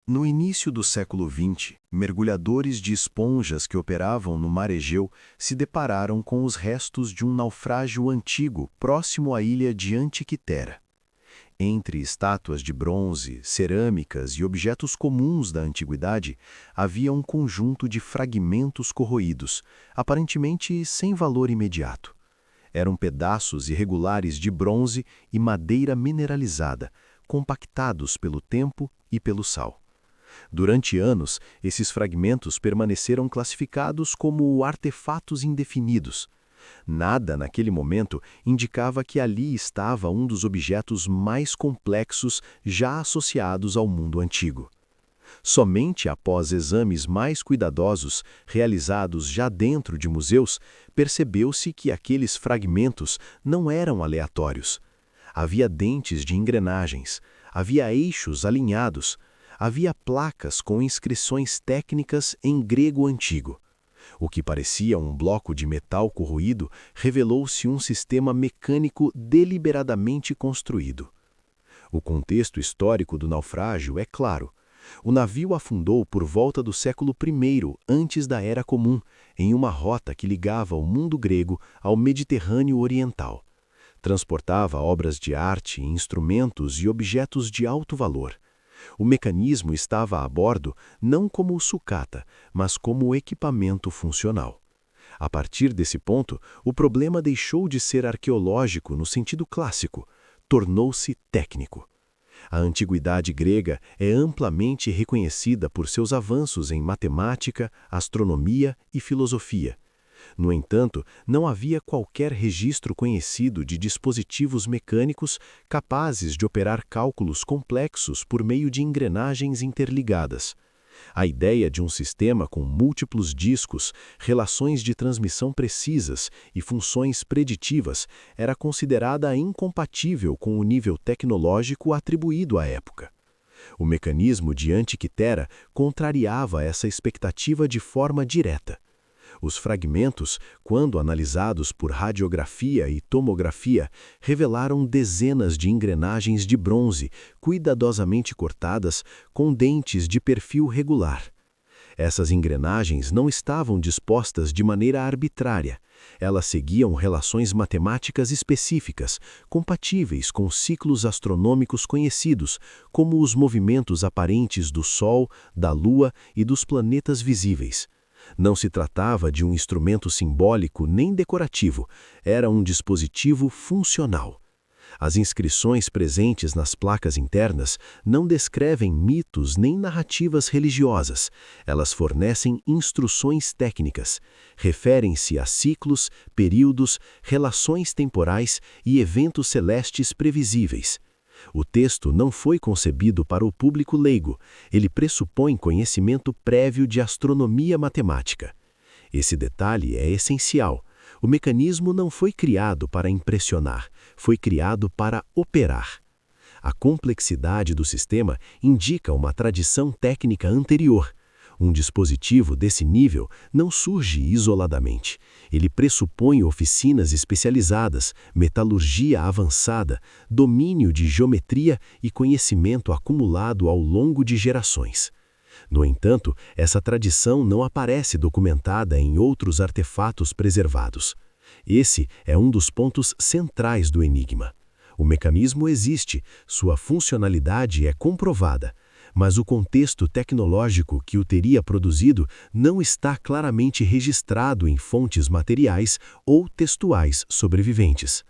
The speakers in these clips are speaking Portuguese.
No início do século XX, mergulhadores de esponjas que operavam no Mar Egeu se depararam com os restos de um naufrágio antigo próximo à ilha de Antiquitera. Entre estátuas de bronze, cerâmicas e objetos comuns da antiguidade, havia um conjunto de fragmentos corroídos, aparentemente sem valor imediato. Eram pedaços irregulares de bronze e madeira mineralizada, compactados pelo tempo e pelo sal. Durante anos, esses fragmentos permaneceram classificados como artefatos indefinidos. Nada naquele momento indicava que ali estava um dos objetos mais complexos já associados ao mundo antigo. Somente após exames mais cuidadosos, realizados já dentro de museus, percebeu-se que aqueles fragmentos não eram aleatórios. Havia dentes de engrenagens, havia eixos alinhados, havia placas com inscrições técnicas em grego antigo. O que parecia um bloco de metal corroído revelou-se um sistema mecânico deliberadamente construído. O contexto histórico do naufrágio é claro. O navio afundou por volta do século I antes da Era Comum, em uma rota que ligava o mundo grego ao Mediterrâneo Oriental. Transportava obras de arte, instrumentos e objetos de alto valor. O mecanismo estava a bordo não como sucata, mas como equipamento funcional. A partir desse ponto, o problema deixou de ser arqueológico no sentido clássico, tornou-se técnico. A antiguidade grega é amplamente reconhecida por seus avanços em matemática, astronomia e filosofia. No entanto, não havia qualquer registro conhecido de dispositivos mecânicos capazes de operar cálculos complexos por meio de engrenagens interligadas. A ideia de um sistema com múltiplos discos, relações de transmissão precisas e funções preditivas era considerada incompatível com o nível tecnológico atribuído à época. O mecanismo de Antiquitera contrariava essa expectativa de forma direta. Os fragmentos, quando analisados por radiografia e tomografia, revelaram dezenas de engrenagens de bronze, cuidadosamente cortadas, com dentes de perfil regular. Essas engrenagens não estavam dispostas de maneira arbitrária. Elas seguiam relações matemáticas específicas, compatíveis com ciclos astronômicos conhecidos, como os movimentos aparentes do Sol, da Lua e dos planetas visíveis. Não se tratava de um instrumento simbólico nem decorativo, era um dispositivo funcional. As inscrições presentes nas placas internas não descrevem mitos nem narrativas religiosas, elas fornecem instruções técnicas, referem-se a ciclos, períodos, relações temporais e eventos celestes previsíveis. O texto não foi concebido para o público leigo, ele pressupõe conhecimento prévio de astronomia matemática. Esse detalhe é essencial. O mecanismo não foi criado para impressionar, foi criado para operar. A complexidade do sistema indica uma tradição técnica anterior. Um dispositivo desse nível não surge isoladamente. Ele pressupõe oficinas especializadas, metalurgia avançada, domínio de geometria e conhecimento acumulado ao longo de gerações. No entanto, essa tradição não aparece documentada em outros artefatos preservados. Esse é um dos pontos centrais do enigma. O mecanismo existe, sua funcionalidade é comprovada, mas o contexto tecnológico que o teria produzido não está claramente registrado em fontes materiais ou textuais sobreviventes.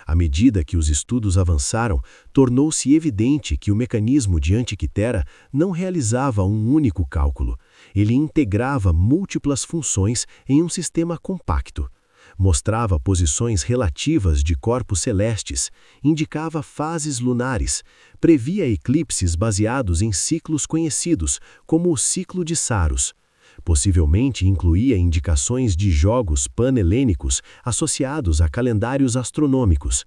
À medida que os estudos avançaram, tornou-se evidente que o mecanismo de Antiquitera não realizava um único cálculo. Ele integrava múltiplas funções em um sistema compacto. Mostrava posições relativas de corpos celestes, indicava fases lunares, previa eclipses baseados em ciclos conhecidos, como o ciclo de Saros. Possivelmente incluía indicações de jogos pan-helênicos associados a calendários astronômicos.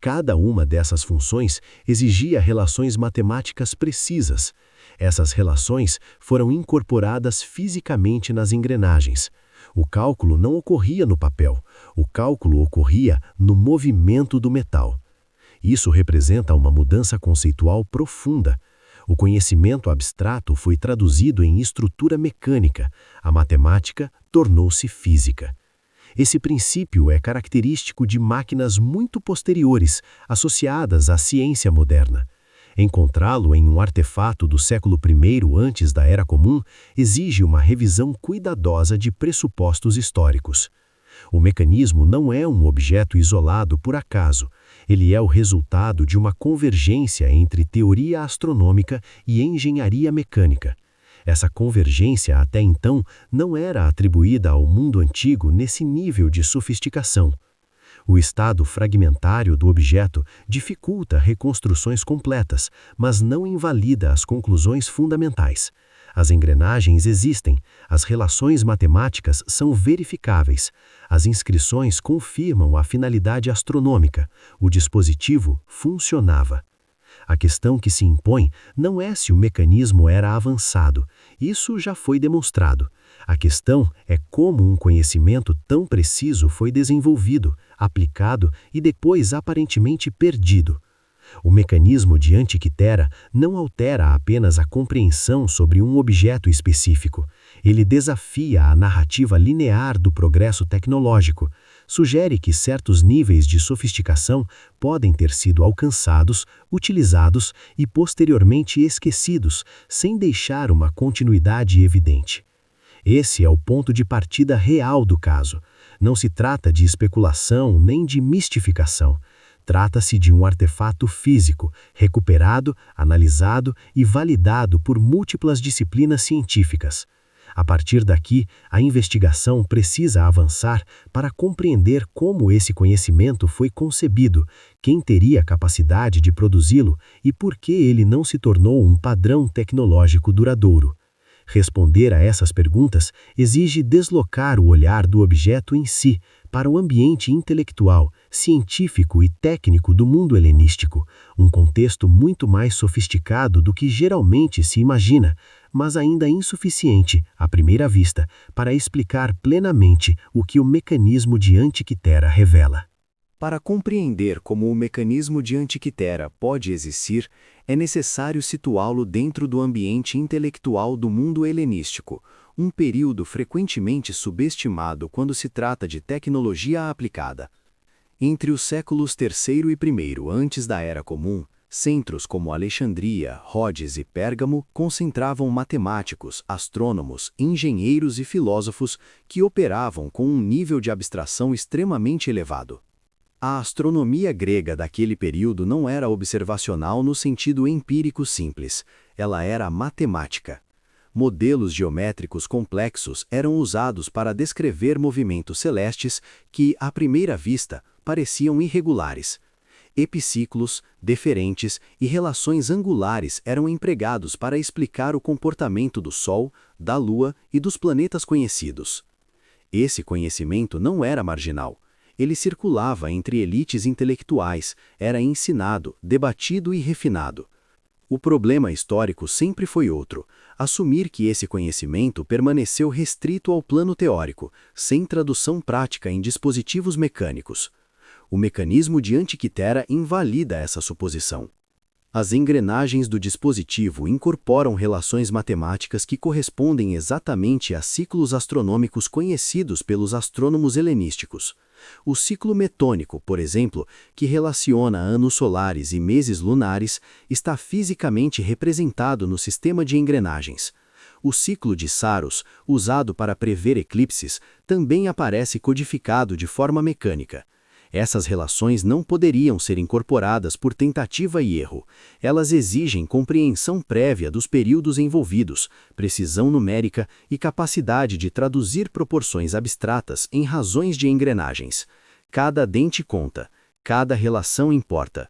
Cada uma dessas funções exigia relações matemáticas precisas. Essas relações foram incorporadas fisicamente nas engrenagens. O cálculo não ocorria no papel, o cálculo ocorria no movimento do metal. Isso representa uma mudança conceitual profunda. O conhecimento abstrato foi traduzido em estrutura mecânica, a matemática tornou-se física. Esse princípio é característico de máquinas muito posteriores, associadas à ciência moderna. Encontrá-lo em um artefato do século I antes da Era Comum exige uma revisão cuidadosa de pressupostos históricos. O mecanismo não é um objeto isolado por acaso, ele é o resultado de uma convergência entre teoria astronômica e engenharia mecânica. Essa convergência até então não era atribuída ao mundo antigo nesse nível de sofisticação. O estado fragmentário do objeto dificulta reconstruções completas, mas não invalida as conclusões fundamentais. As engrenagens existem, as relações matemáticas são verificáveis, as inscrições confirmam a finalidade astronômica, o dispositivo funcionava. A questão que se impõe não é se o mecanismo era avançado, isso já foi demonstrado. A questão é como um conhecimento tão preciso foi desenvolvido, aplicado e depois aparentemente perdido. O mecanismo de Antikythera não altera apenas a compreensão sobre um objeto específico. Ele desafia a narrativa linear do progresso tecnológico, sugere que certos níveis de sofisticação podem ter sido alcançados, utilizados e posteriormente esquecidos, sem deixar uma continuidade evidente. Esse é o ponto de partida real do caso. Não se trata de especulação nem de mistificação. Trata-se de um artefato físico, recuperado, analisado e validado por múltiplas disciplinas científicas. A partir daqui, a investigação precisa avançar para compreender como esse conhecimento foi concebido, quem teria capacidade de produzi-lo e por que ele não se tornou um padrão tecnológico duradouro. Responder a essas perguntas exige deslocar o olhar do objeto em si para o ambiente intelectual, científico e técnico do mundo helenístico, um contexto muito mais sofisticado do que geralmente se imagina, mas ainda insuficiente, à primeira vista, para explicar plenamente o que o mecanismo de Antikythera revela. Para compreender como o mecanismo de Antikythera pode existir, é necessário situá-lo dentro do ambiente intelectual do mundo helenístico, um período frequentemente subestimado quando se trata de tecnologia aplicada. Entre os séculos III e I antes da Era Comum, centros como Alexandria, Rhodes e Pérgamo concentravam matemáticos, astrônomos, engenheiros e filósofos que operavam com um nível de abstração extremamente elevado. A astronomia grega daquele período não era observacional no sentido empírico simples, ela era matemática. Modelos geométricos complexos eram usados para descrever movimentos celestes que, à primeira vista, pareciam irregulares. Epiciclos, deferentes e relações angulares eram empregados para explicar o comportamento do Sol, da Lua e dos planetas conhecidos. Esse conhecimento não era marginal. Ele circulava entre elites intelectuais, era ensinado, debatido e refinado. O problema histórico sempre foi outro: assumir que esse conhecimento permaneceu restrito ao plano teórico, sem tradução prática em dispositivos mecânicos. O mecanismo de Antikythera invalida essa suposição. As engrenagens do dispositivo incorporam relações matemáticas que correspondem exatamente a ciclos astronômicos conhecidos pelos astrônomos helenísticos. O ciclo metônico, por exemplo, que relaciona anos solares e meses lunares, está fisicamente representado no sistema de engrenagens. O ciclo de Saros, usado para prever eclipses, também aparece codificado de forma mecânica. Essas relações não poderiam ser incorporadas por tentativa e erro. Elas exigem compreensão prévia dos períodos envolvidos, precisão numérica e capacidade de traduzir proporções abstratas em razões de engrenagens. Cada dente conta, cada relação importa.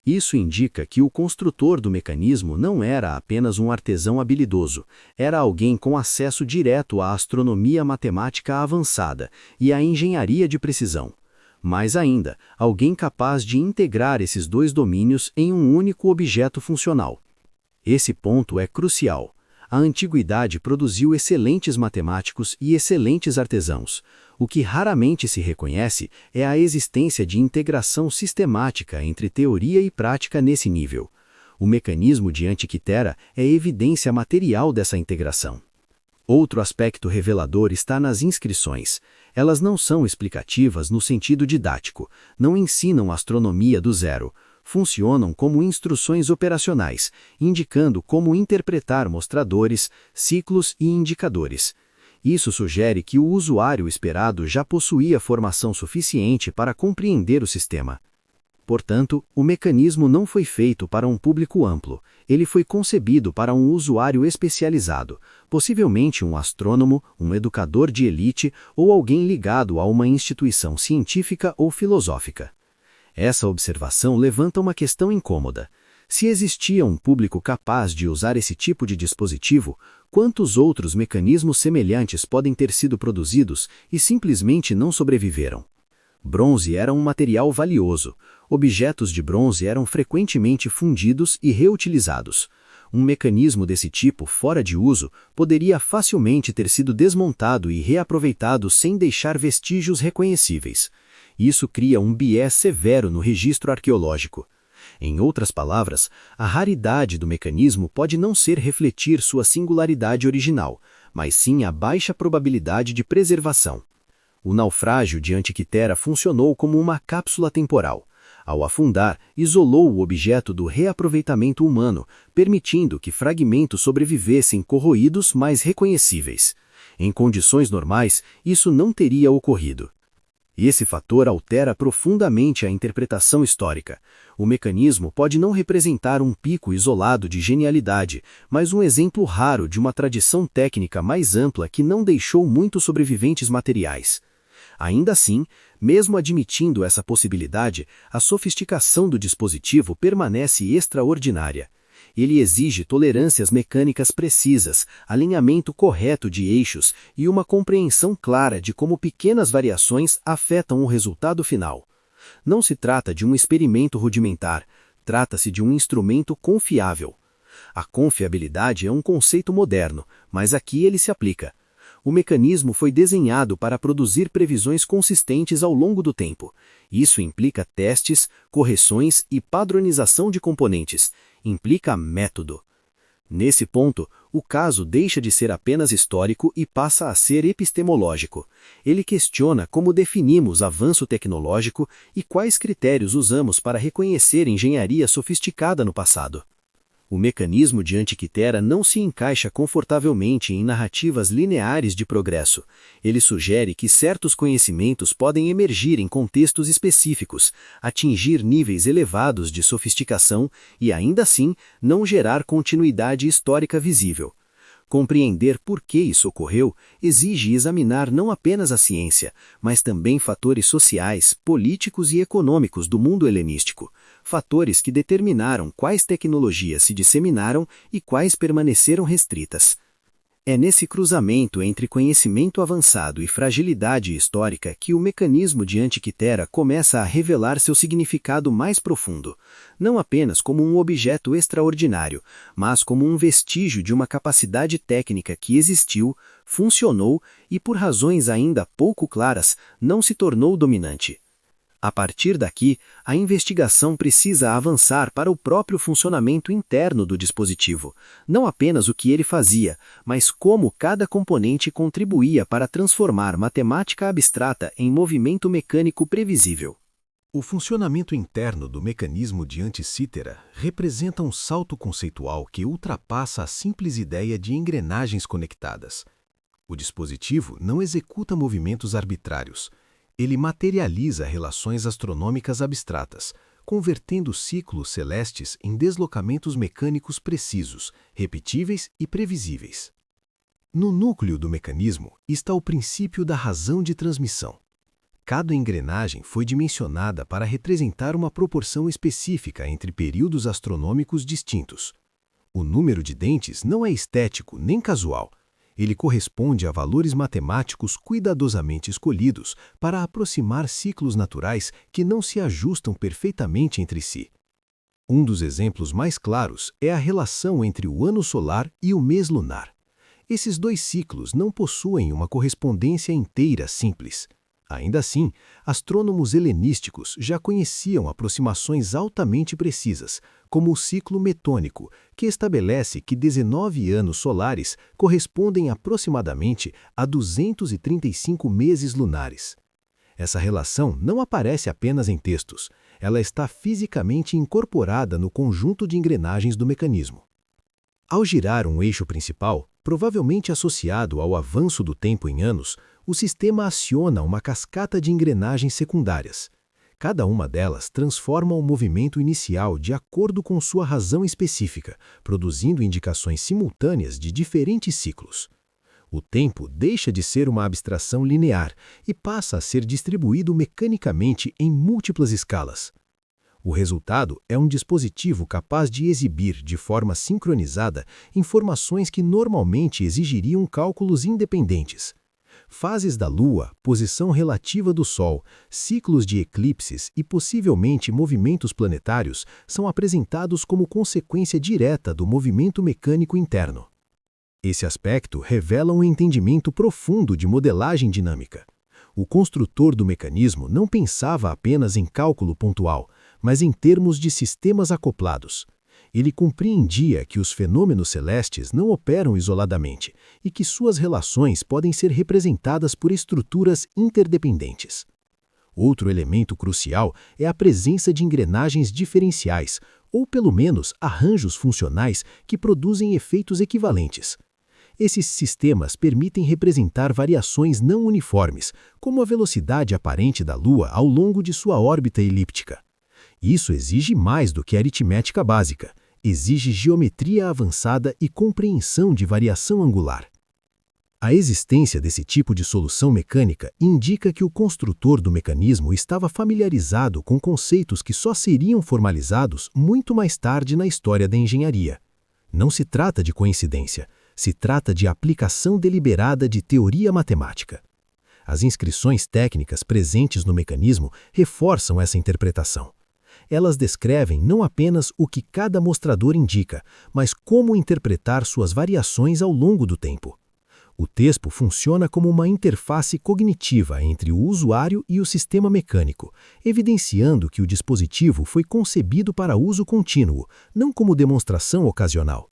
Isso indica que o construtor do mecanismo não era apenas um artesão habilidoso, era alguém com acesso direto à astronomia matemática avançada e à engenharia de precisão. Mais ainda, alguém capaz de integrar esses dois domínios em um único objeto funcional. Esse ponto é crucial. A antiguidade produziu excelentes matemáticos e excelentes artesãos. O que raramente se reconhece é a existência de integração sistemática entre teoria e prática nesse nível. O mecanismo de Antikythera é evidência material dessa integração. Outro aspecto revelador está nas inscrições. Elas não são explicativas no sentido didático, não ensinam astronomia do zero. Funcionam como instruções operacionais, indicando como interpretar mostradores, ciclos e indicadores. Isso sugere que o usuário esperado já possuía formação suficiente para compreender o sistema. Portanto, o mecanismo não foi feito para um público amplo. Ele foi concebido para um usuário especializado, possivelmente um astrônomo, um educador de elite ou alguém ligado a uma instituição científica ou filosófica. Essa observação levanta uma questão incômoda. Se existia um público capaz de usar esse tipo de dispositivo, quantos outros mecanismos semelhantes podem ter sido produzidos e simplesmente não sobreviveram? Bronze era um material valioso. Objetos de bronze eram frequentemente fundidos e reutilizados. Um mecanismo desse tipo, fora de uso, poderia facilmente ter sido desmontado e reaproveitado sem deixar vestígios reconhecíveis. Isso cria um biés severo no registro arqueológico. Em outras palavras, a raridade do mecanismo pode não ser refletir sua singularidade original, mas sim a baixa probabilidade de preservação. O naufrágio de Antikythera funcionou como uma cápsula temporal. Ao afundar, isolou o objeto do reaproveitamento humano, permitindo que fragmentos sobrevivessem corroídos, mas reconhecíveis. Em condições normais, isso não teria ocorrido. E esse fator altera profundamente a interpretação histórica. O mecanismo pode não representar um pico isolado de genialidade, mas um exemplo raro de uma tradição técnica mais ampla que não deixou muitos sobreviventes materiais. Ainda assim, mesmo admitindo essa possibilidade, a sofisticação do dispositivo permanece extraordinária. Ele exige tolerâncias mecânicas precisas, alinhamento correto de eixos e uma compreensão clara de como pequenas variações afetam o resultado final. Não se trata de um experimento rudimentar, trata-se de um instrumento confiável. A confiabilidade é um conceito moderno, mas aqui ele se aplica. O mecanismo foi desenhado para produzir previsões consistentes ao longo do tempo. Isso implica testes, correções e padronização de componentes. Implica método. Nesse ponto, o caso deixa de ser apenas histórico e passa a ser epistemológico. Ele questiona como definimos avanço tecnológico e quais critérios usamos para reconhecer engenharia sofisticada no passado. O mecanismo de Antikythera não se encaixa confortavelmente em narrativas lineares de progresso. Ele sugere que certos conhecimentos podem emergir em contextos específicos, atingir níveis elevados de sofisticação e, ainda assim, não gerar continuidade histórica visível. Compreender por que isso ocorreu exige examinar não apenas a ciência, mas também fatores sociais, políticos e econômicos do mundo helenístico, fatores que determinaram quais tecnologias se disseminaram e quais permaneceram restritas. É nesse cruzamento entre conhecimento avançado e fragilidade histórica que o mecanismo de Antikythera começa a revelar seu significado mais profundo, não apenas como um objeto extraordinário, mas como um vestígio de uma capacidade técnica que existiu, funcionou e, por razões ainda pouco claras, não se tornou dominante. A partir daqui, a investigação precisa avançar para o próprio funcionamento interno do dispositivo, não apenas o que ele fazia, mas como cada componente contribuía para transformar matemática abstrata em movimento mecânico previsível. O funcionamento interno do mecanismo de Antikythera representa um salto conceitual que ultrapassa a simples ideia de engrenagens conectadas. O dispositivo não executa movimentos arbitrários. Ele materializa relações astronômicas abstratas, convertendo ciclos celestes em deslocamentos mecânicos precisos, repetíveis e previsíveis. No núcleo do mecanismo está o princípio da razão de transmissão. Cada engrenagem foi dimensionada para representar uma proporção específica entre períodos astronômicos distintos. O número de dentes não é estético nem casual. Ele corresponde a valores matemáticos cuidadosamente escolhidos para aproximar ciclos naturais que não se ajustam perfeitamente entre si. Um dos exemplos mais claros é a relação entre o ano solar e o mês lunar. Esses dois ciclos não possuem uma correspondência inteira simples. Ainda assim, astrônomos helenísticos já conheciam aproximações altamente precisas, como o ciclo metônico, que estabelece que 19 anos solares correspondem aproximadamente a 235 meses lunares. Essa relação não aparece apenas em textos, ela está fisicamente incorporada no conjunto de engrenagens do mecanismo. Ao girar um eixo principal, provavelmente associado ao avanço do tempo em anos, o sistema aciona uma cascata de engrenagens secundárias. Cada uma delas transforma o movimento inicial de acordo com sua razão específica, produzindo indicações simultâneas de diferentes ciclos. O tempo deixa de ser uma abstração linear e passa a ser distribuído mecanicamente em múltiplas escalas. O resultado é um dispositivo capaz de exibir de forma sincronizada informações que normalmente exigiriam cálculos independentes. Fases da Lua, posição relativa do Sol, ciclos de eclipses e possivelmente movimentos planetários são apresentados como consequência direta do movimento mecânico interno. Esse aspecto revela um entendimento profundo de modelagem dinâmica. O construtor do mecanismo não pensava apenas em cálculo pontual, mas em termos de sistemas acoplados. Ele compreendia que os fenômenos celestes não operam isoladamente e que suas relações podem ser representadas por estruturas interdependentes. Outro elemento crucial é a presença de engrenagens diferenciais, ou pelo menos arranjos funcionais que produzem efeitos equivalentes. Esses sistemas permitem representar variações não uniformes, como a velocidade aparente da Lua ao longo de sua órbita elíptica. Isso exige mais do que aritmética básica, exige geometria avançada e compreensão de variação angular. A existência desse tipo de solução mecânica indica que o construtor do mecanismo estava familiarizado com conceitos que só seriam formalizados muito mais tarde na história da engenharia. Não se trata de coincidência, se trata de aplicação deliberada de teoria matemática. As inscrições técnicas presentes no mecanismo reforçam essa interpretação. Elas descrevem não apenas o que cada mostrador indica, mas como interpretar suas variações ao longo do tempo. O texto funciona como uma interface cognitiva entre o usuário e o sistema mecânico, evidenciando que o dispositivo foi concebido para uso contínuo, não como demonstração ocasional.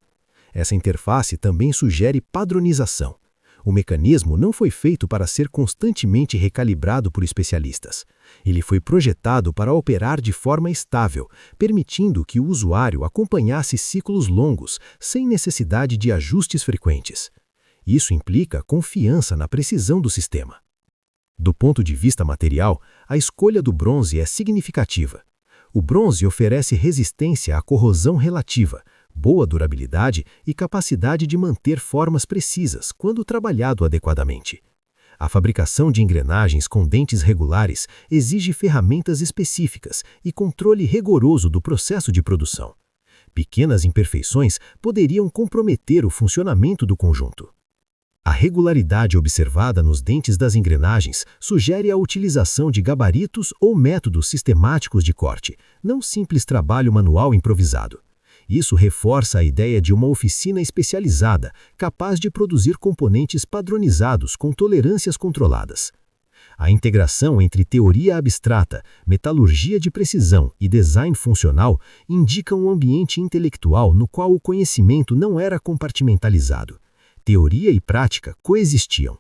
Essa interface também sugere padronização. O mecanismo não foi feito para ser constantemente recalibrado por especialistas. Ele foi projetado para operar de forma estável, permitindo que o usuário acompanhasse ciclos longos, sem necessidade de ajustes frequentes. Isso implica confiança na precisão do sistema. Do ponto de vista material, a escolha do bronze é significativa. O bronze oferece resistência à corrosão relativa, boa durabilidade e capacidade de manter formas precisas quando trabalhado adequadamente. A fabricação de engrenagens com dentes regulares exige ferramentas específicas e controle rigoroso do processo de produção. Pequenas imperfeições poderiam comprometer o funcionamento do conjunto. A regularidade observada nos dentes das engrenagens sugere a utilização de gabaritos ou métodos sistemáticos de corte, não simples trabalho manual improvisado. Isso reforça a ideia de uma oficina especializada, capaz de produzir componentes padronizados com tolerâncias controladas. A integração entre teoria abstrata, metalurgia de precisão e design funcional indica um ambiente intelectual no qual o conhecimento não era compartimentalizado. Teoria e prática coexistiam.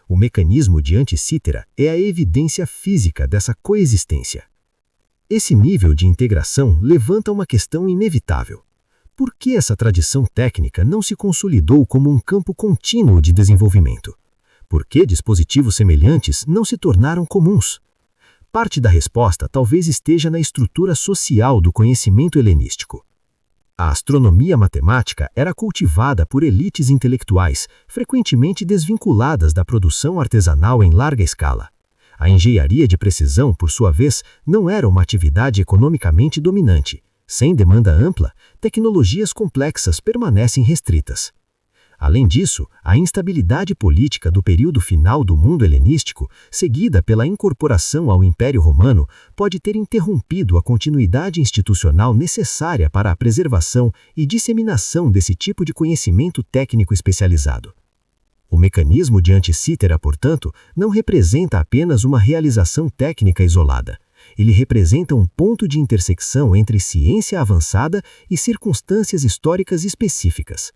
O mecanismo de Anticítera é a evidência física dessa coexistência. Esse nível de integração levanta uma questão inevitável. Por que essa tradição técnica não se consolidou como um campo contínuo de desenvolvimento? Por que dispositivos semelhantes não se tornaram comuns? Parte da resposta talvez esteja na estrutura social do conhecimento helenístico. A astronomia matemática era cultivada por elites intelectuais, frequentemente desvinculadas da produção artesanal em larga escala. A engenharia de precisão, por sua vez, não era uma atividade economicamente dominante. Sem demanda ampla, tecnologias complexas permanecem restritas. Além disso, a instabilidade política do período final do mundo helenístico, seguida pela incorporação ao Império Romano, pode ter interrompido a continuidade institucional necessária para a preservação e disseminação desse tipo de conhecimento técnico especializado. O mecanismo de Anticítera, portanto, não representa apenas uma realização técnica isolada. Ele representa um ponto de intersecção entre ciência avançada e circunstâncias históricas específicas.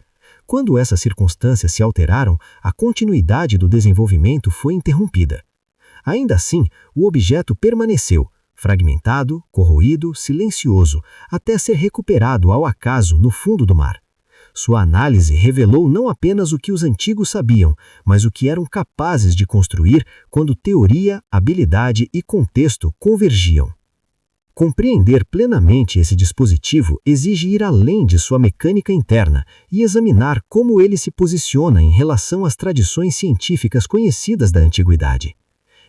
Quando essas circunstâncias se alteraram, a continuidade do desenvolvimento foi interrompida. Ainda assim, o objeto permaneceu, fragmentado, corroído, silencioso, até ser recuperado ao acaso no fundo do mar. Sua análise revelou não apenas o que os antigos sabiam, mas o que eram capazes de construir quando teoria, habilidade e contexto convergiam. Compreender plenamente esse dispositivo exige ir além de sua mecânica interna e examinar como ele se posiciona em relação às tradições científicas conhecidas da antiguidade.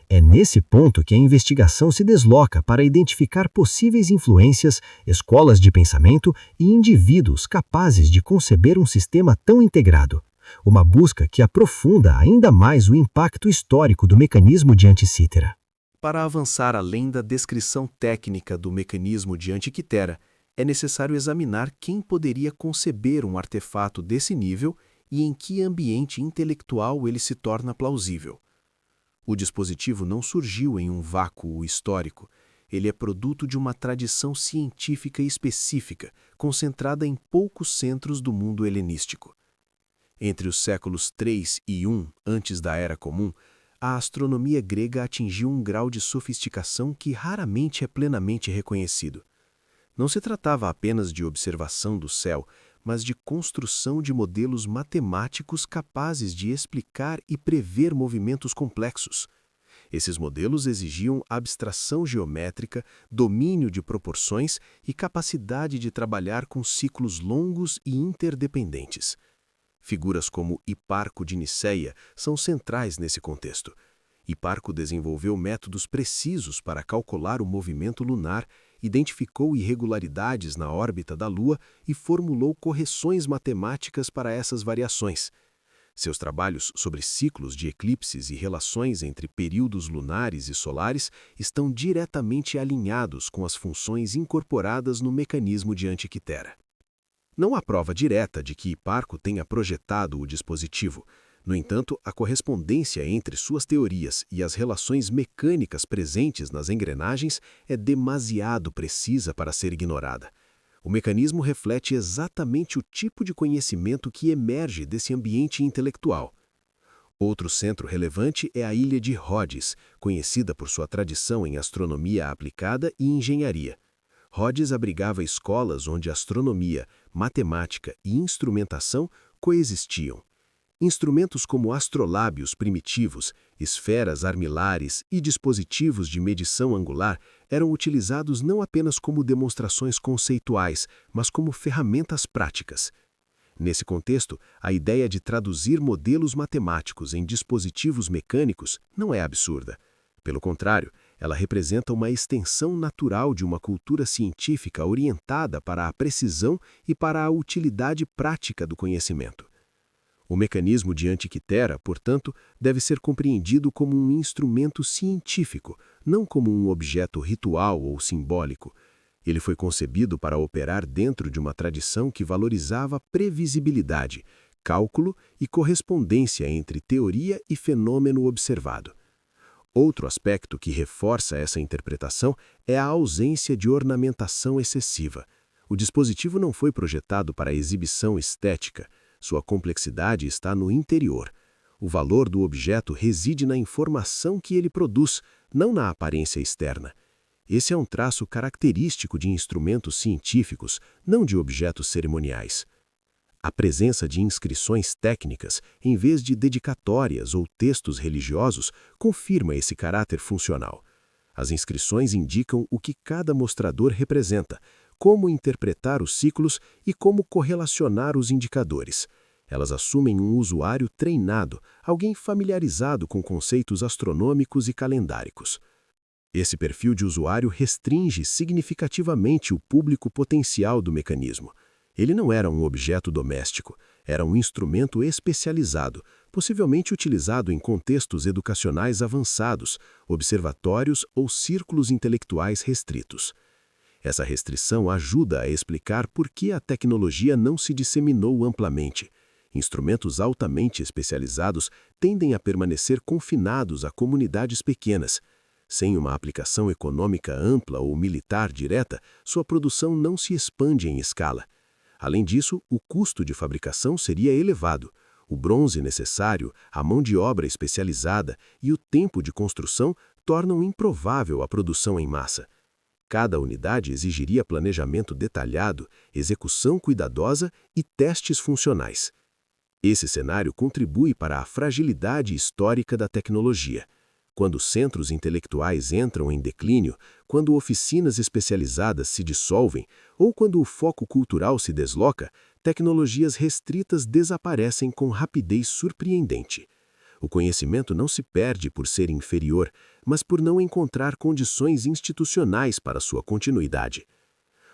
É nesse ponto que a investigação se desloca para identificar possíveis influências, escolas de pensamento e indivíduos capazes de conceber um sistema tão integrado. Uma busca que aprofunda ainda mais o impacto histórico do mecanismo de Anticítera. Para avançar além da descrição técnica do mecanismo de Antiquitera, é necessário examinar quem poderia conceber um artefato desse nível e em que ambiente intelectual ele se torna plausível. O dispositivo não surgiu em um vácuo histórico. Ele é produto de uma tradição científica específica, concentrada em poucos centros do mundo helenístico. Entre os séculos 3 e 1 antes da Era Comum, a astronomia grega atingiu um grau de sofisticação que raramente é plenamente reconhecido. Não se tratava apenas de observação do céu, mas de construção de modelos matemáticos capazes de explicar e prever movimentos complexos. Esses modelos exigiam abstração geométrica, domínio de proporções e capacidade de trabalhar com ciclos longos e interdependentes. Figuras como Hiparco de Niceia são centrais nesse contexto. Hiparco desenvolveu métodos precisos para calcular o movimento lunar, identificou irregularidades na órbita da Lua e formulou correções matemáticas para essas variações. Seus trabalhos sobre ciclos de eclipses e relações entre períodos lunares e solares estão diretamente alinhados com as funções incorporadas no mecanismo de Antiquitera. Não há prova direta de que Hiparco tenha projetado o dispositivo. No entanto, a correspondência entre suas teorias e as relações mecânicas presentes nas engrenagens é demasiado precisa para ser ignorada. O mecanismo reflete exatamente o tipo de conhecimento que emerge desse ambiente intelectual. Outro centro relevante é a ilha de Rhodes, conhecida por sua tradição em astronomia aplicada e engenharia. Rhodes abrigava escolas onde astronomia, matemática e instrumentação coexistiam. Instrumentos como astrolábios primitivos, esferas armilares e dispositivos de medição angular eram utilizados não apenas como demonstrações conceituais, mas como ferramentas práticas. Nesse contexto, a ideia de traduzir modelos matemáticos em dispositivos mecânicos não é absurda. Pelo contrário, ela representa uma extensão natural de uma cultura científica orientada para a precisão e para a utilidade prática do conhecimento. O mecanismo de Antiquitera, portanto, deve ser compreendido como um instrumento científico, não como um objeto ritual ou simbólico. Ele foi concebido para operar dentro de uma tradição que valorizava previsibilidade, cálculo e correspondência entre teoria e fenômeno observado. Outro aspecto que reforça essa interpretação é a ausência de ornamentação excessiva. O dispositivo não foi projetado para exibição estética. Sua complexidade está no interior. O valor do objeto reside na informação que ele produz, não na aparência externa. Esse é um traço característico de instrumentos científicos, não de objetos cerimoniais. A presença de inscrições técnicas, em vez de dedicatórias ou textos religiosos, confirma esse caráter funcional. As inscrições indicam o que cada mostrador representa, como interpretar os ciclos e como correlacionar os indicadores. Elas assumem um usuário treinado, alguém familiarizado com conceitos astronômicos e calendáricos. Esse perfil de usuário restringe significativamente o público potencial do mecanismo. Ele não era um objeto doméstico, era um instrumento especializado, possivelmente utilizado em contextos educacionais avançados, observatórios ou círculos intelectuais restritos. Essa restrição ajuda a explicar por que a tecnologia não se disseminou amplamente. Instrumentos altamente especializados tendem a permanecer confinados a comunidades pequenas. Sem uma aplicação econômica ampla ou militar direta, sua produção não se expande em escala. Além disso, o custo de fabricação seria elevado. O bronze necessário, a mão de obra especializada e o tempo de construção tornam improvável a produção em massa. Cada unidade exigiria planejamento detalhado, execução cuidadosa e testes funcionais. Esse cenário contribui para a fragilidade histórica da tecnologia. Quando centros intelectuais entram em declínio, quando oficinas especializadas se dissolvem ou quando o foco cultural se desloca, tecnologias restritas desaparecem com rapidez surpreendente. O conhecimento não se perde por ser inferior, mas por não encontrar condições institucionais para sua continuidade.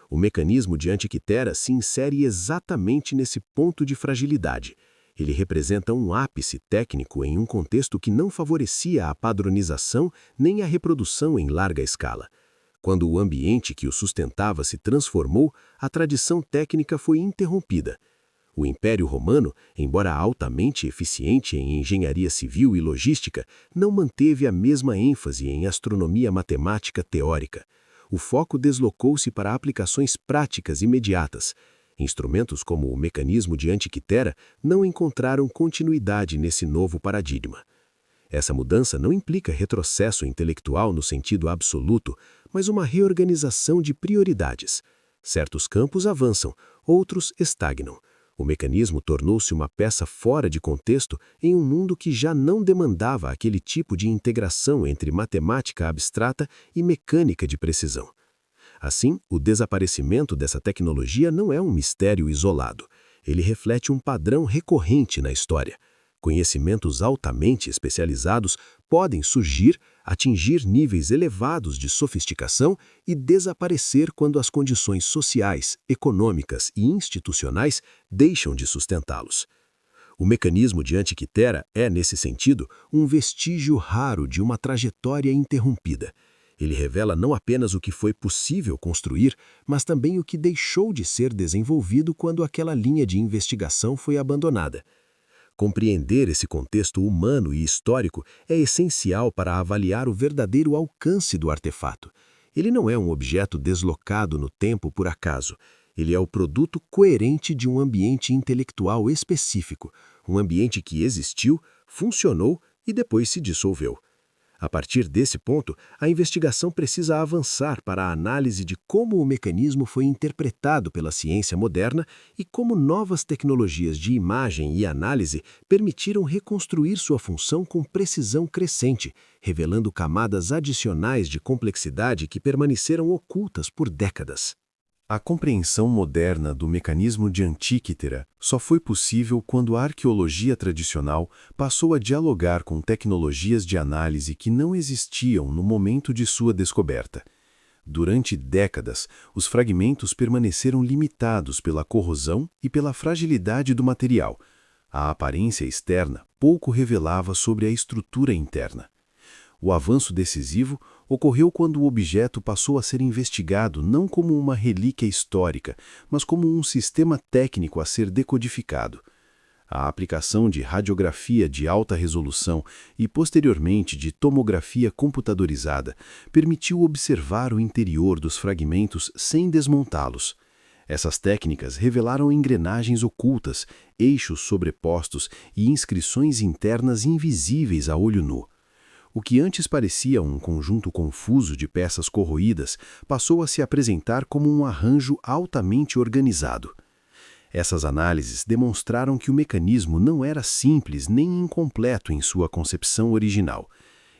O mecanismo de Antiquitera se insere exatamente nesse ponto de fragilidade. Ele representa um ápice técnico em um contexto que não favorecia a padronização nem a reprodução em larga escala. Quando o ambiente que o sustentava se transformou, a tradição técnica foi interrompida. O Império Romano, embora altamente eficiente em engenharia civil e logística, não manteve a mesma ênfase em astronomia matemática teórica. O foco deslocou-se para aplicações práticas imediatas. Instrumentos como o mecanismo de Antiquitera não encontraram continuidade nesse novo paradigma. Essa mudança não implica retrocesso intelectual no sentido absoluto, mas uma reorganização de prioridades. Certos campos avançam, outros estagnam. O mecanismo tornou-se uma peça fora de contexto em um mundo que já não demandava aquele tipo de integração entre matemática abstrata e mecânica de precisão. Assim, o desaparecimento dessa tecnologia não é um mistério isolado. Ele reflete um padrão recorrente na história. Conhecimentos altamente especializados podem surgir, atingir níveis elevados de sofisticação e desaparecer quando as condições sociais, econômicas e institucionais deixam de sustentá-los. O mecanismo de Antiquitera é, nesse sentido, um vestígio raro de uma trajetória interrompida. Ele revela não apenas o que foi possível construir, mas também o que deixou de ser desenvolvido quando aquela linha de investigação foi abandonada. Compreender esse contexto humano e histórico é essencial para avaliar o verdadeiro alcance do artefato. Ele não é um objeto deslocado no tempo por acaso. Ele é o produto coerente de um ambiente intelectual específico, um ambiente que existiu, funcionou e depois se dissolveu. A partir desse ponto, a investigação precisa avançar para a análise de como o mecanismo foi interpretado pela ciência moderna e como novas tecnologias de imagem e análise permitiram reconstruir sua função com precisão crescente, revelando camadas adicionais de complexidade que permaneceram ocultas por décadas. A compreensão moderna do mecanismo de Antiquitera só foi possível quando a arqueologia tradicional passou a dialogar com tecnologias de análise que não existiam no momento de sua descoberta. Durante décadas, os fragmentos permaneceram limitados pela corrosão e pela fragilidade do material. A aparência externa pouco revelava sobre a estrutura interna. O avanço decisivo ocorreu quando o objeto passou a ser investigado não como uma relíquia histórica, mas como um sistema técnico a ser decodificado. A aplicação de radiografia de alta resolução e, posteriormente, de tomografia computadorizada permitiu observar o interior dos fragmentos sem desmontá-los. Essas técnicas revelaram engrenagens ocultas, eixos sobrepostos e inscrições internas invisíveis a olho nu. O que antes parecia um conjunto confuso de peças corroídas passou a se apresentar como um arranjo altamente organizado. Essas análises demonstraram que o mecanismo não era simples nem incompleto em sua concepção original.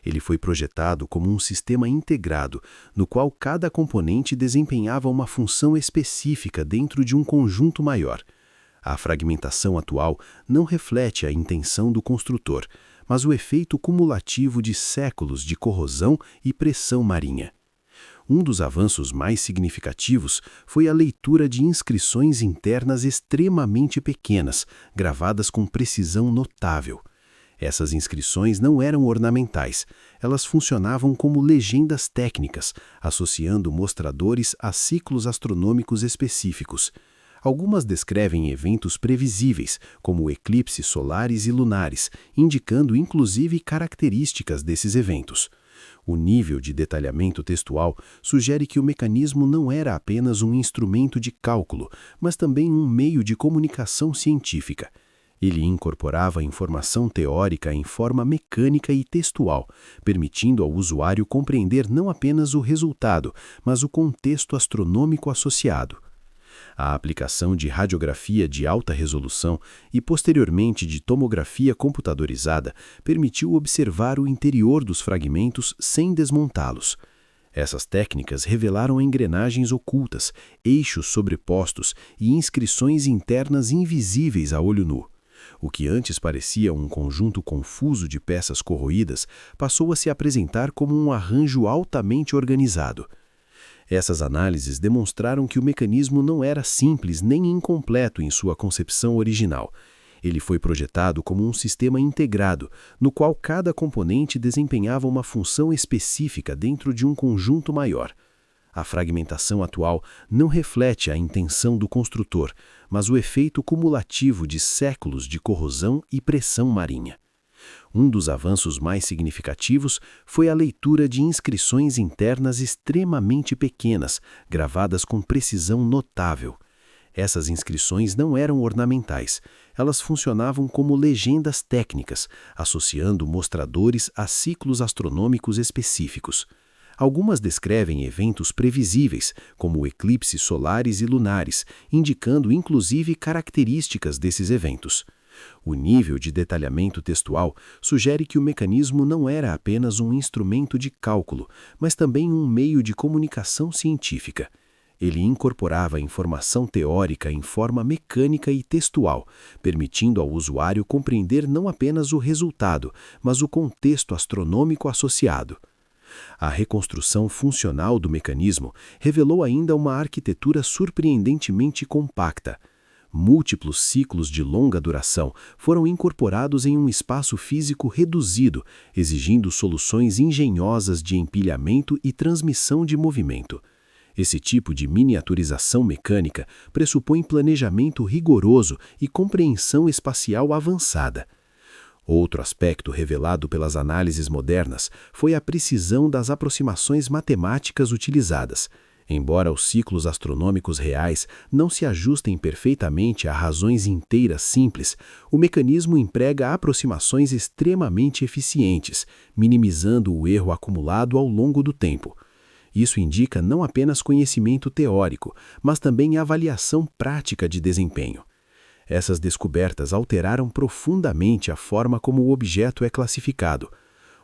Ele foi projetado como um sistema integrado, no qual cada componente desempenhava uma função específica dentro de um conjunto maior. A fragmentação atual não reflete a intenção do construtor, mas o efeito cumulativo de séculos de corrosão e pressão marinha. Um dos avanços mais significativos foi a leitura de inscrições internas extremamente pequenas, gravadas com precisão notável. Essas inscrições não eram ornamentais, elas funcionavam como legendas técnicas, associando mostradores a ciclos astronômicos específicos. Algumas descrevem eventos previsíveis, como eclipses solares e lunares, indicando inclusive características desses eventos. O nível de detalhamento textual sugere que o mecanismo não era apenas um instrumento de cálculo, mas também um meio de comunicação científica. Ele incorporava informação teórica em forma mecânica e textual, permitindo ao usuário compreender não apenas o resultado, mas o contexto astronômico associado. A aplicação de radiografia de alta resolução e, posteriormente, de tomografia computadorizada permitiu observar o interior dos fragmentos sem desmontá-los. Essas técnicas revelaram engrenagens ocultas, eixos sobrepostos e inscrições internas invisíveis a olho nu. O que antes parecia um conjunto confuso de peças corroídas passou a se apresentar como um arranjo altamente organizado. Essas análises demonstraram que o mecanismo não era simples nem incompleto em sua concepção original. Ele foi projetado como um sistema integrado, no qual cada componente desempenhava uma função específica dentro de um conjunto maior. A fragmentação atual não reflete a intenção do construtor, mas o efeito cumulativo de séculos de corrosão e pressão marinha. Um dos avanços mais significativos foi a leitura de inscrições internas extremamente pequenas, gravadas com precisão notável. Essas inscrições não eram ornamentais, elas funcionavam como legendas técnicas, associando mostradores a ciclos astronômicos específicos. Algumas descrevem eventos previsíveis, como eclipses solares e lunares, indicando inclusive características desses eventos. O nível de detalhamento textual sugere que o mecanismo não era apenas um instrumento de cálculo, mas também um meio de comunicação científica. Ele incorporava informação teórica em forma mecânica e textual, permitindo ao usuário compreender não apenas o resultado, mas o contexto astronômico associado. A reconstrução funcional do mecanismo revelou ainda uma arquitetura surpreendentemente compacta. Múltiplos ciclos de longa duração foram incorporados em um espaço físico reduzido, exigindo soluções engenhosas de empilhamento e transmissão de movimento. Esse tipo de miniaturização mecânica pressupõe planejamento rigoroso e compreensão espacial avançada. Outro aspecto revelado pelas análises modernas foi a precisão das aproximações matemáticas utilizadas. Embora os ciclos astronômicos reais não se ajustem perfeitamente a razões inteiras simples, o mecanismo emprega aproximações extremamente eficientes, minimizando o erro acumulado ao longo do tempo. Isso indica não apenas conhecimento teórico, mas também avaliação prática de desempenho. Essas descobertas alteraram profundamente a forma como o objeto é classificado.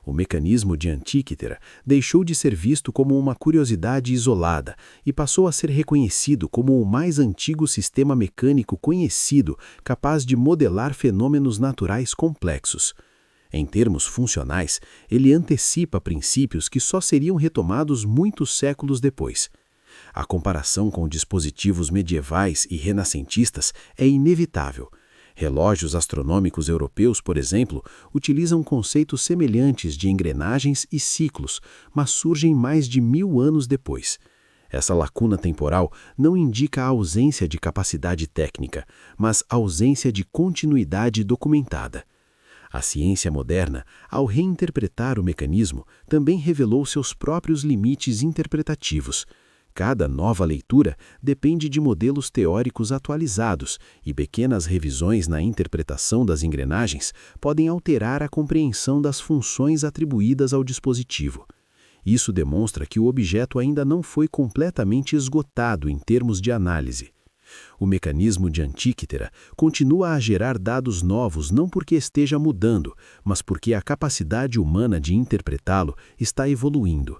O mecanismo de Antikythera deixou de ser visto como uma curiosidade isolada e passou a ser reconhecido como o mais antigo sistema mecânico conhecido capaz de modelar fenômenos naturais complexos. Em termos funcionais, ele antecipa princípios que só seriam retomados muitos séculos depois. A comparação com dispositivos medievais e renascentistas é inevitável. Relógios astronômicos europeus, por exemplo, utilizam conceitos semelhantes de engrenagens e ciclos, mas surgem mais de 1000 anos depois. Essa lacuna temporal não indica a ausência de capacidade técnica, mas a ausência de continuidade documentada. A ciência moderna, ao reinterpretar o mecanismo, também revelou seus próprios limites interpretativos. Cada nova leitura depende de modelos teóricos atualizados e pequenas revisões na interpretação das engrenagens podem alterar a compreensão das funções atribuídas ao dispositivo. Isso demonstra que o objeto ainda não foi completamente esgotado em termos de análise. O mecanismo de Antikythera continua a gerar dados novos não porque esteja mudando, mas porque a capacidade humana de interpretá-lo está evoluindo.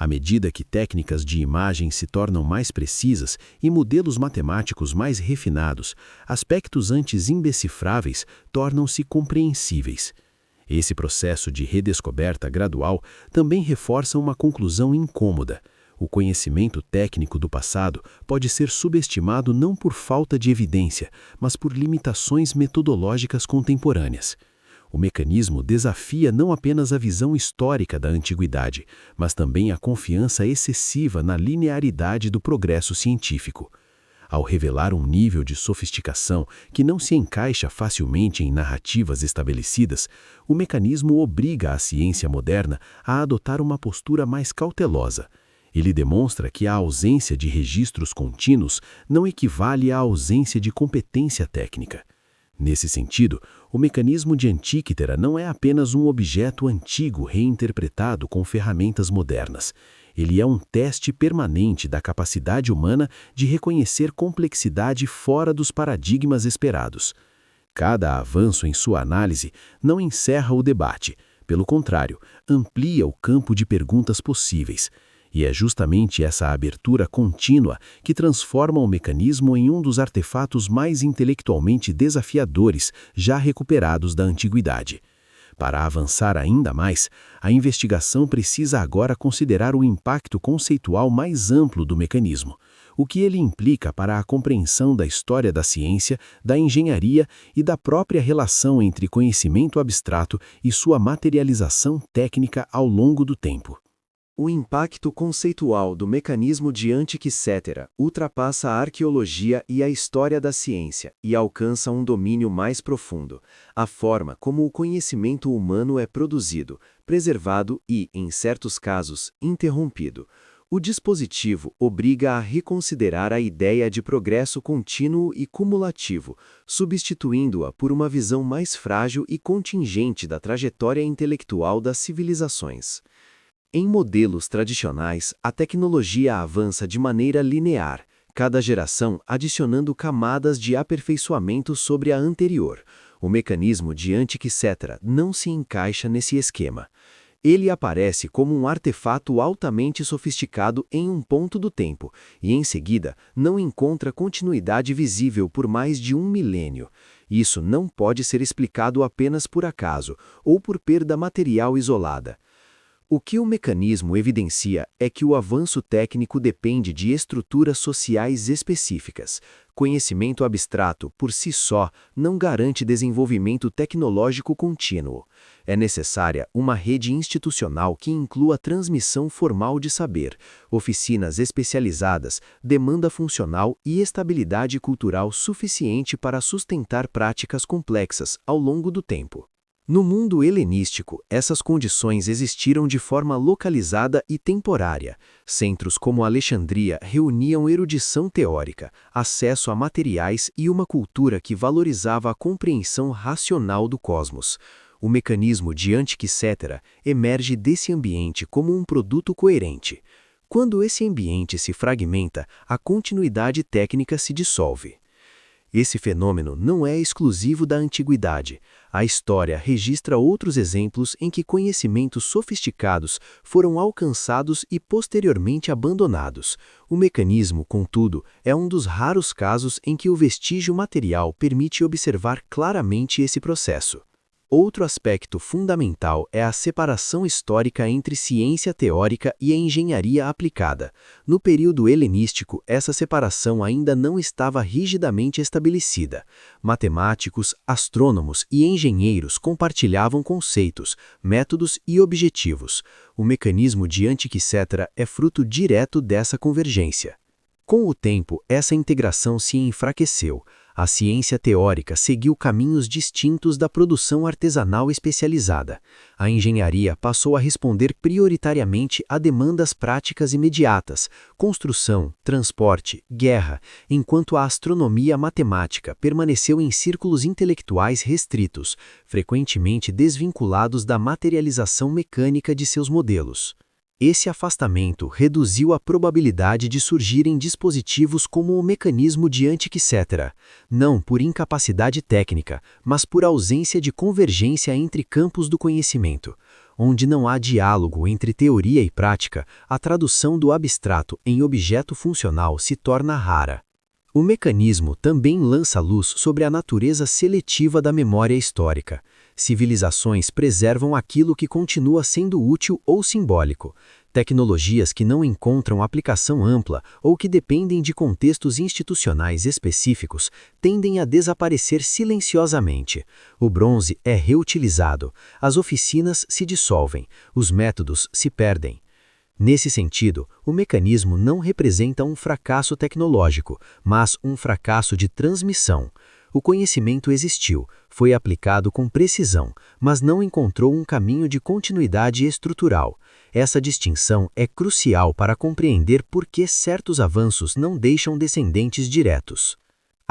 À medida que técnicas de imagem se tornam mais precisas e modelos matemáticos mais refinados, aspectos antes indecifráveis tornam-se compreensíveis. Esse processo de redescoberta gradual também reforça uma conclusão incômoda. O conhecimento técnico do passado pode ser subestimado não por falta de evidência, mas por limitações metodológicas contemporâneas. O mecanismo desafia não apenas a visão histórica da antiguidade, mas também a confiança excessiva na linearidade do progresso científico. Ao revelar um nível de sofisticação que não se encaixa facilmente em narrativas estabelecidas, o mecanismo obriga a ciência moderna a adotar uma postura mais cautelosa. Ele demonstra que a ausência de registros contínuos não equivale à ausência de competência técnica. Nesse sentido, o mecanismo de Antíquitera não é apenas um objeto antigo reinterpretado com ferramentas modernas. Ele é um teste permanente da capacidade humana de reconhecer complexidade fora dos paradigmas esperados. Cada avanço em sua análise não encerra o debate, pelo contrário, amplia o campo de perguntas possíveis. E é justamente essa abertura contínua que transforma o mecanismo em um dos artefatos mais intelectualmente desafiadores já recuperados da antiguidade. Para avançar ainda mais, a investigação precisa agora considerar o impacto conceitual mais amplo do mecanismo, o que ele implica para a compreensão da história da ciência, da engenharia e da própria relação entre conhecimento abstrato e sua materialização técnica ao longo do tempo. O impacto conceitual do mecanismo de Antiquicetera ultrapassa a arqueologia e a história da ciência e alcança um domínio mais profundo, a forma como o conhecimento humano é produzido, preservado e, em certos casos, interrompido. O dispositivo obriga a reconsiderar a ideia de progresso contínuo e cumulativo, substituindo-a por uma visão mais frágil e contingente da trajetória intelectual das civilizações. Em modelos tradicionais, a tecnologia avança de maneira linear, cada geração adicionando camadas de aperfeiçoamento sobre a anterior. O mecanismo de Antiquicetera não se encaixa nesse esquema. Ele aparece como um artefato altamente sofisticado em um ponto do tempo, e em seguida não encontra continuidade visível por mais de 1 milênio. Isso não pode ser explicado apenas por acaso ou por perda material isolada. O que o mecanismo evidencia é que o avanço técnico depende de estruturas sociais específicas. Conhecimento abstrato, por si só, não garante desenvolvimento tecnológico contínuo. É necessária uma rede institucional que inclua transmissão formal de saber, oficinas especializadas, demanda funcional e estabilidade cultural suficiente para sustentar práticas complexas ao longo do tempo. No mundo helenístico, essas condições existiram de forma localizada e temporária. Centros como Alexandria reuniam erudição teórica, acesso a materiais e uma cultura que valorizava a compreensão racional do cosmos. O mecanismo de Antiquicetera emerge desse ambiente como um produto coerente. Quando esse ambiente se fragmenta, a continuidade técnica se dissolve. Esse fenômeno não é exclusivo da antiguidade. A história registra outros exemplos em que conhecimentos sofisticados foram alcançados e posteriormente abandonados. O mecanismo, contudo, é um dos raros casos em que o vestígio material permite observar claramente esse processo. Outro aspecto fundamental é a separação histórica entre ciência teórica e a engenharia aplicada. No período helenístico, essa separação ainda não estava rigidamente estabelecida. Matemáticos, astrônomos e engenheiros compartilhavam conceitos, métodos e objetivos. O mecanismo de Antiquicetera é fruto direto dessa convergência. Com o tempo, essa integração se enfraqueceu. A ciência teórica seguiu caminhos distintos da produção artesanal especializada. A engenharia passou a responder prioritariamente a demandas práticas imediatas, construção, transporte, guerra, enquanto a astronomia matemática permaneceu em círculos intelectuais restritos, frequentemente desvinculados da materialização mecânica de seus modelos. Esse afastamento reduziu a probabilidade de surgirem dispositivos como o mecanismo de Antiquicetera, não por incapacidade técnica, mas por ausência de convergência entre campos do conhecimento. Onde não há diálogo entre teoria e prática, a tradução do abstrato em objeto funcional se torna rara. O mecanismo também lança luz sobre a natureza seletiva da memória histórica. Civilizações preservam aquilo que continua sendo útil ou simbólico. Tecnologias que não encontram aplicação ampla ou que dependem de contextos institucionais específicos tendem a desaparecer silenciosamente. O bronze é reutilizado, as oficinas se dissolvem, os métodos se perdem. Nesse sentido, o mecanismo não representa um fracasso tecnológico, mas um fracasso de transmissão. O conhecimento existiu, foi aplicado com precisão, mas não encontrou um caminho de continuidade estrutural. Essa distinção é crucial para compreender por que certos avanços não deixam descendentes diretos.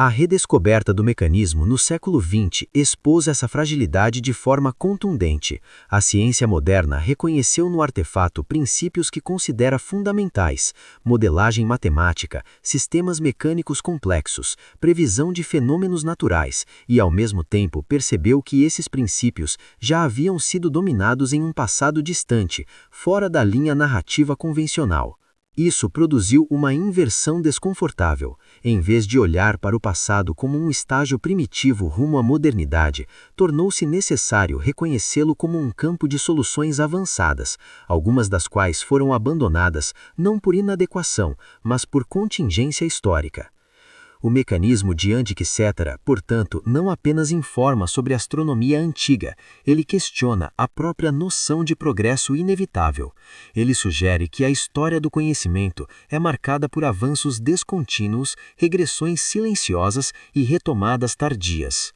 A redescoberta do mecanismo no século XX expôs essa fragilidade de forma contundente. A ciência moderna reconheceu no artefato princípios que considera fundamentais: modelagem matemática, sistemas mecânicos complexos, previsão de fenômenos naturais, e ao mesmo tempo percebeu que esses princípios já haviam sido dominados em um passado distante, fora da linha narrativa convencional. Isso produziu uma inversão desconfortável. Em vez de olhar para o passado como um estágio primitivo rumo à modernidade, tornou-se necessário reconhecê-lo como um campo de soluções avançadas, algumas das quais foram abandonadas não por inadequação, mas por contingência histórica. O mecanismo de Antikythera, portanto, não apenas informa sobre a astronomia antiga, ele questiona a própria noção de progresso inevitável. Ele sugere que a história do conhecimento é marcada por avanços descontínuos, regressões silenciosas e retomadas tardias.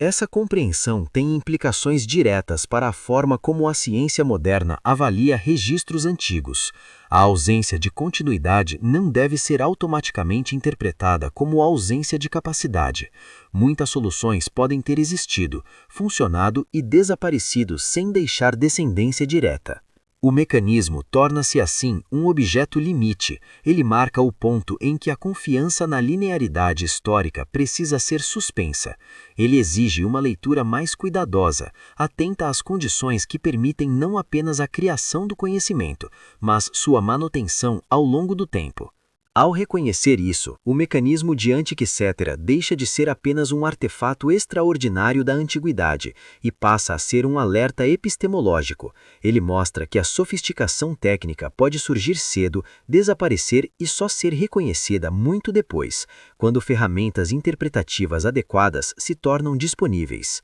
Essa compreensão tem implicações diretas para a forma como a ciência moderna avalia registros antigos. A ausência de continuidade não deve ser automaticamente interpretada como ausência de capacidade. Muitas soluções podem ter existido, funcionado e desaparecido sem deixar descendência direta. O mecanismo torna-se assim um objeto limite. Ele marca o ponto em que a confiança na linearidade histórica precisa ser suspensa. Ele exige uma leitura mais cuidadosa, atenta às condições que permitem não apenas a criação do conhecimento, mas sua manutenção ao longo do tempo. Ao reconhecer isso, o mecanismo de Antikythera deixa de ser apenas um artefato extraordinário da antiguidade e passa a ser um alerta epistemológico. Ele mostra que a sofisticação técnica pode surgir cedo, desaparecer e só ser reconhecida muito depois, quando ferramentas interpretativas adequadas se tornam disponíveis.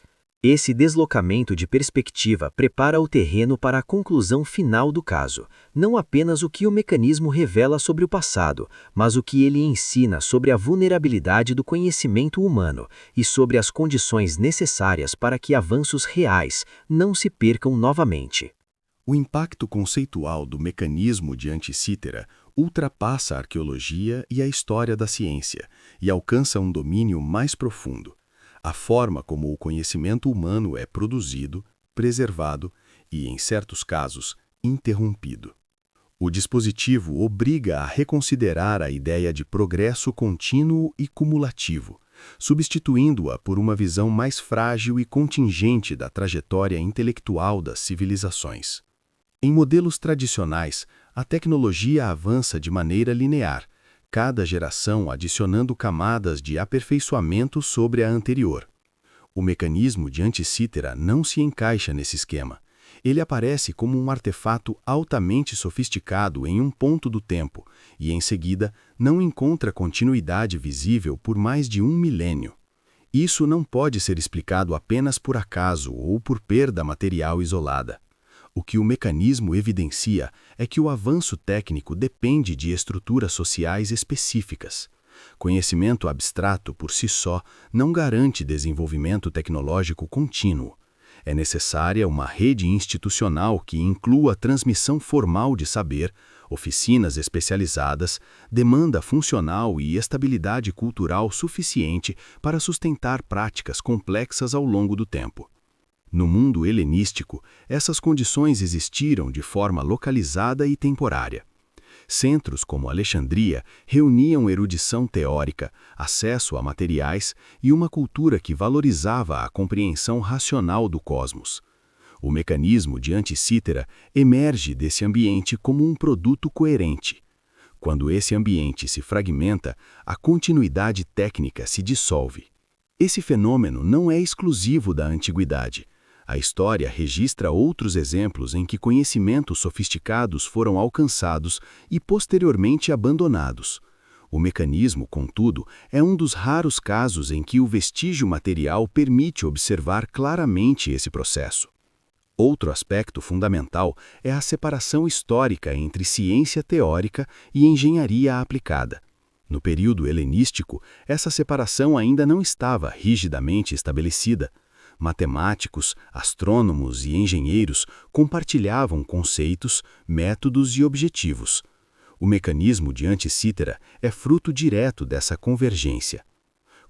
Esse deslocamento de perspectiva prepara o terreno para a conclusão final do caso, não apenas o que o mecanismo revela sobre o passado, mas o que ele ensina sobre a vulnerabilidade do conhecimento humano e sobre as condições necessárias para que avanços reais não se percam novamente. O impacto conceitual do mecanismo de Antikythera ultrapassa a arqueologia e a história da ciência e alcança um domínio mais profundo. A forma como o conhecimento humano é produzido, preservado e, em certos casos, interrompido. O dispositivo obriga a reconsiderar a ideia de progresso contínuo e cumulativo, substituindo-a por uma visão mais frágil e contingente da trajetória intelectual das civilizações. Em modelos tradicionais, a tecnologia avança de maneira linear, cada geração adicionando camadas de aperfeiçoamento sobre a anterior. O mecanismo de Antikythera não se encaixa nesse esquema. Ele aparece como um artefato altamente sofisticado em um ponto do tempo e, em seguida, não encontra continuidade visível por mais de 1 milênio. Isso não pode ser explicado apenas por acaso ou por perda material isolada. O que o mecanismo evidencia é que o avanço técnico depende de estruturas sociais específicas. Conhecimento abstrato por si só não garante desenvolvimento tecnológico contínuo. É necessária uma rede institucional que inclua a transmissão formal de saber, oficinas especializadas, demanda funcional e estabilidade cultural suficiente para sustentar práticas complexas ao longo do tempo. No mundo helenístico, essas condições existiram de forma localizada e temporária. Centros como Alexandria reuniam erudição teórica, acesso a materiais e uma cultura que valorizava a compreensão racional do cosmos. O mecanismo de Antikythera emerge desse ambiente como um produto coerente. Quando esse ambiente se fragmenta, a continuidade técnica se dissolve. Esse fenômeno não é exclusivo da antiguidade. A história registra outros exemplos em que conhecimentos sofisticados foram alcançados e posteriormente abandonados. O mecanismo, contudo, é um dos raros casos em que o vestígio material permite observar claramente esse processo. Outro aspecto fundamental é a separação histórica entre ciência teórica e engenharia aplicada. No período helenístico, essa separação ainda não estava rigidamente estabelecida. Matemáticos, astrônomos e engenheiros compartilhavam conceitos, métodos e objetivos. O mecanismo de Anticítera é fruto direto dessa convergência.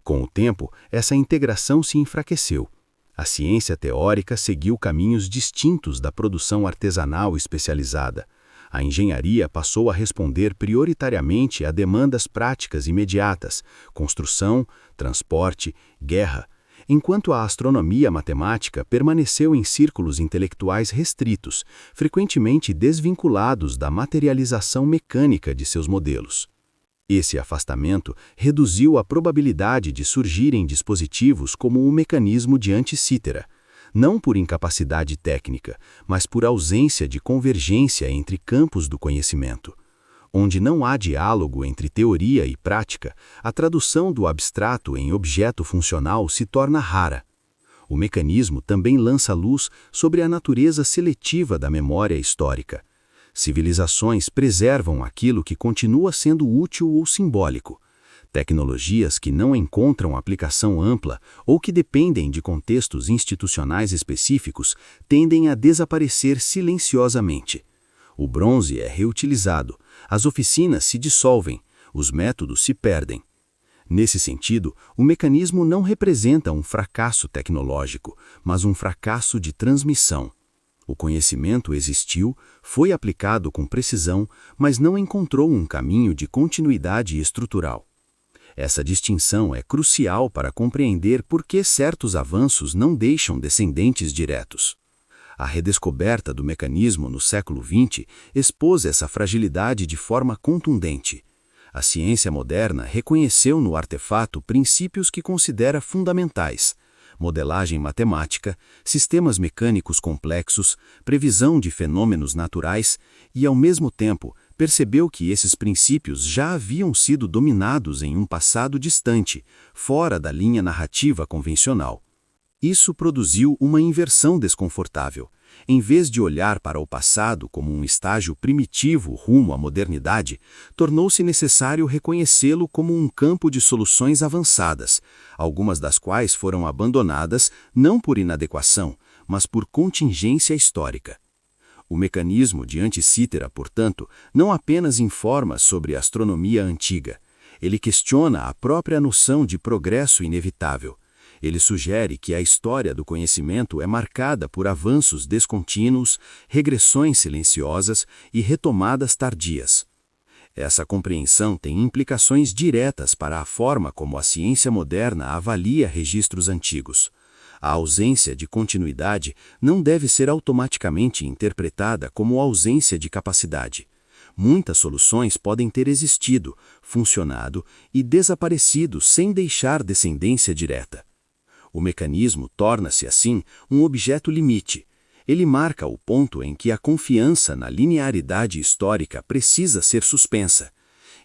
Com o tempo, essa integração se enfraqueceu. A ciência teórica seguiu caminhos distintos da produção artesanal especializada. A engenharia passou a responder prioritariamente a demandas práticas imediatas, construção, transporte, guerra, enquanto a astronomia matemática permaneceu em círculos intelectuais restritos, frequentemente desvinculados da materialização mecânica de seus modelos. Esse afastamento reduziu a probabilidade de surgirem dispositivos como o mecanismo de Anticítera, não por incapacidade técnica, mas por ausência de convergência entre campos do conhecimento. Onde não há diálogo entre teoria e prática, a tradução do abstrato em objeto funcional se torna rara. O mecanismo também lança luz sobre a natureza seletiva da memória histórica. Civilizações preservam aquilo que continua sendo útil ou simbólico. Tecnologias que não encontram aplicação ampla ou que dependem de contextos institucionais específicos tendem a desaparecer silenciosamente. O bronze é reutilizado, as oficinas se dissolvem, os métodos se perdem. Nesse sentido, o mecanismo não representa um fracasso tecnológico, mas um fracasso de transmissão. O conhecimento existiu, foi aplicado com precisão, mas não encontrou um caminho de continuidade estrutural. Essa distinção é crucial para compreender por que certos avanços não deixam descendentes diretos. A redescoberta do mecanismo no século XX expôs essa fragilidade de forma contundente. A ciência moderna reconheceu no artefato princípios que considera fundamentais: modelagem matemática, sistemas mecânicos complexos, previsão de fenômenos naturais e, ao mesmo tempo, percebeu que esses princípios já haviam sido dominados em um passado distante, fora da linha narrativa convencional. Isso produziu uma inversão desconfortável. Em vez de olhar para o passado como um estágio primitivo rumo à modernidade, tornou-se necessário reconhecê-lo como um campo de soluções avançadas, algumas das quais foram abandonadas não por inadequação, mas por contingência histórica. O mecanismo de Anticítera, portanto, não apenas informa sobre a astronomia antiga. Ele questiona a própria noção de progresso inevitável. Ele sugere que a história do conhecimento é marcada por avanços descontínuos, regressões silenciosas e retomadas tardias. Essa compreensão tem implicações diretas para a forma como a ciência moderna avalia registros antigos. A ausência de continuidade não deve ser automaticamente interpretada como ausência de capacidade. Muitas soluções podem ter existido, funcionado e desaparecido sem deixar descendência direta. O mecanismo torna-se, assim, um objeto limite. Ele marca o ponto em que a confiança na linearidade histórica precisa ser suspensa.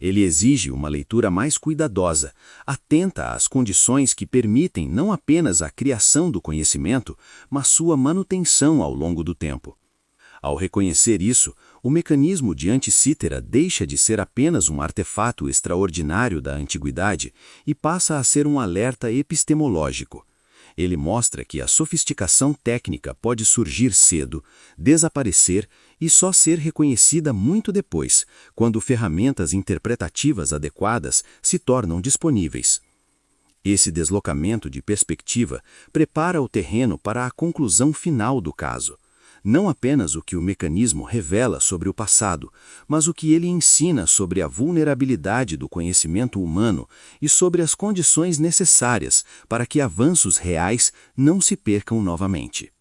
Ele exige uma leitura mais cuidadosa, atenta às condições que permitem não apenas a criação do conhecimento, mas sua manutenção ao longo do tempo. Ao reconhecer isso, o mecanismo de Anticítera deixa de ser apenas um artefato extraordinário da antiguidade e passa a ser um alerta epistemológico. Ele mostra que a sofisticação técnica pode surgir cedo, desaparecer e só ser reconhecida muito depois, quando ferramentas interpretativas adequadas se tornam disponíveis. Esse deslocamento de perspectiva prepara o terreno para a conclusão final do caso. Não apenas o que o mecanismo revela sobre o passado, mas o que ele ensina sobre a vulnerabilidade do conhecimento humano e sobre as condições necessárias para que avanços reais não se percam novamente.